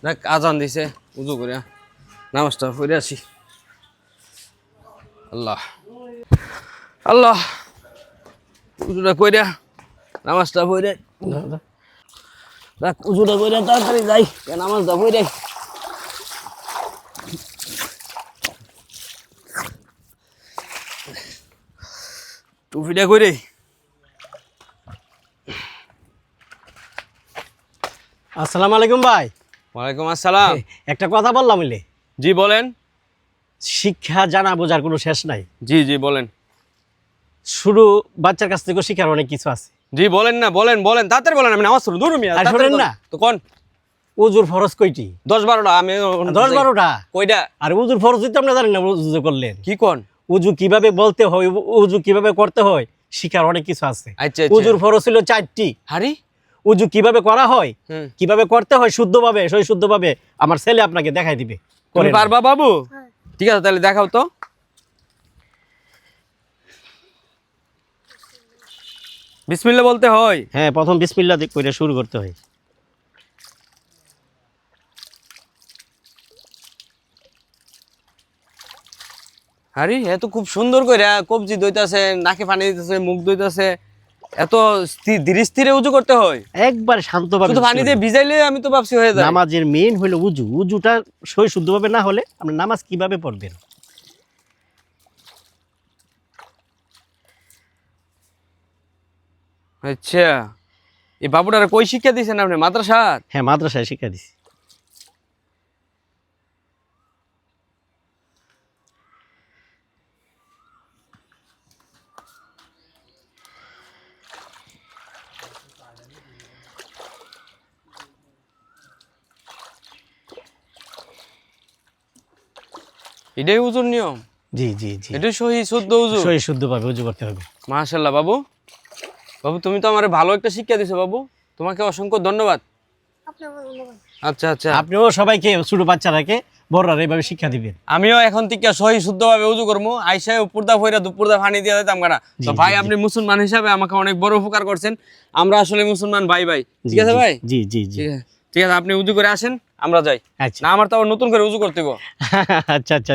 দেখ আজান দিছে উজু করে নামাজটা পড়ে আসি। আল্লাহ আল্লাহ উজুটা কইরা নামাজটা পড়ে দেখ উজুটা কইরা তাড়াতাড়ি যাই নামাজটা পড়ে। টুপিটা কইরে আসসালামু আলাইকুম ভাই। ওয়ালাইকুম আসসালাম। একটা কথা বললাম বলে, জি বলেন। শিক্ষা জানা বোঝার কোনো শেষ নাই। জি জি বলেন। শুরু বাচ্চার কাছ থেকে শিক্ষার অনেক কিছু আছে। জি বলেন না, বলেন বলেন তাড়াতাড়ি বলেন। আমি নামাজ পড়ব দূর মিয়া। আর শোনেন না তো কোন উজুর ফরজ কয়টি? 10-12টা। আমি 10-12টা। কয়টা? আর উজুর ফরজ তো আপনি জানেন না, উজু করলেন কি কোন? উজু কিভাবে বলতে হয়, উজু কিভাবে করতে হয়, শিখার অনেক কিছু আছে। আচ্ছা উজুর ফরজ ছিল 4টি। হারি উজু কিভাবে করা হয়, কিভাবে করতে হয় শুদ্ধভাবে, সই শুদ্ধভাবে আমার ছেলে আপনাকে দেখাই দিবে। তুমি পারবা বাবু? ঠিক আছে তাহলে দেখাও তো। বিসমিল্লাহ বলতে হয়? হ্যাঁ, প্রথম বিসমিল্লাহ কইরা শুরু করতে হয়। আরে এত খুব সুন্দর কইরা কবজি দইতাছে, নাকে পানি দিতেছে, মুখ দইতাছে। এত ধীরে স্থিরে উজু করতে হয়? একবার শান্তভাবে। শুধু পানি দিয়ে ভিজাইলে আমি তো ভাবছি হয়ে যায়। নামাজের মেইন হলো উজু। উজুটা সই শুদ্ধভাবে না হলে আপনি নামাজ কিভাবে পড়বেন? আচ্ছা, এই বাবুটারে কই শিক্ষা দিয়েছেন আপনি? মাদ্রাসা? হ্যাঁ, মাদ্রাসায় শিক্ষা দিছি। এটাই উজুর নিয়ম? জি জি জি, এটাই সহি শুদ্ধ উজু? সই শুদ্ধভাবে উজু করতে হবে। মাশাআল্লাহ বাবু। বাবু তুমি তো আমারে ভালো একটা শিক্ষা দিছো বাবু, তোমাকে অসংখ্য ধন্যবাদ। আচ্ছা আচ্ছা, আপনিও সবাইকে, ছোট বাচ্চারাকে বড়রা এইভাবে শিক্ষা দিবেন। আমিও এখন থেকে সহি শুদ্ধভাবে উজু করবো। আইসায় উপরদা ফইরা দুপুরদা পানি দিয়ে দিতাম না। তো ভাই আপনি মুসলমান হিসাবে আমাকে অনেক বড় উপকার করছেন। আমরা আসলে মুসলমান ভাই ভাই। ঠিক আছে ভাই? জি জি জি, ঠিক আছে, আপনি উজু করে আসেন, আমরা যাই। আচ্ছা না আমার তো আবার নতুন করে উজু করতে গো। আচ্ছা আচ্ছা।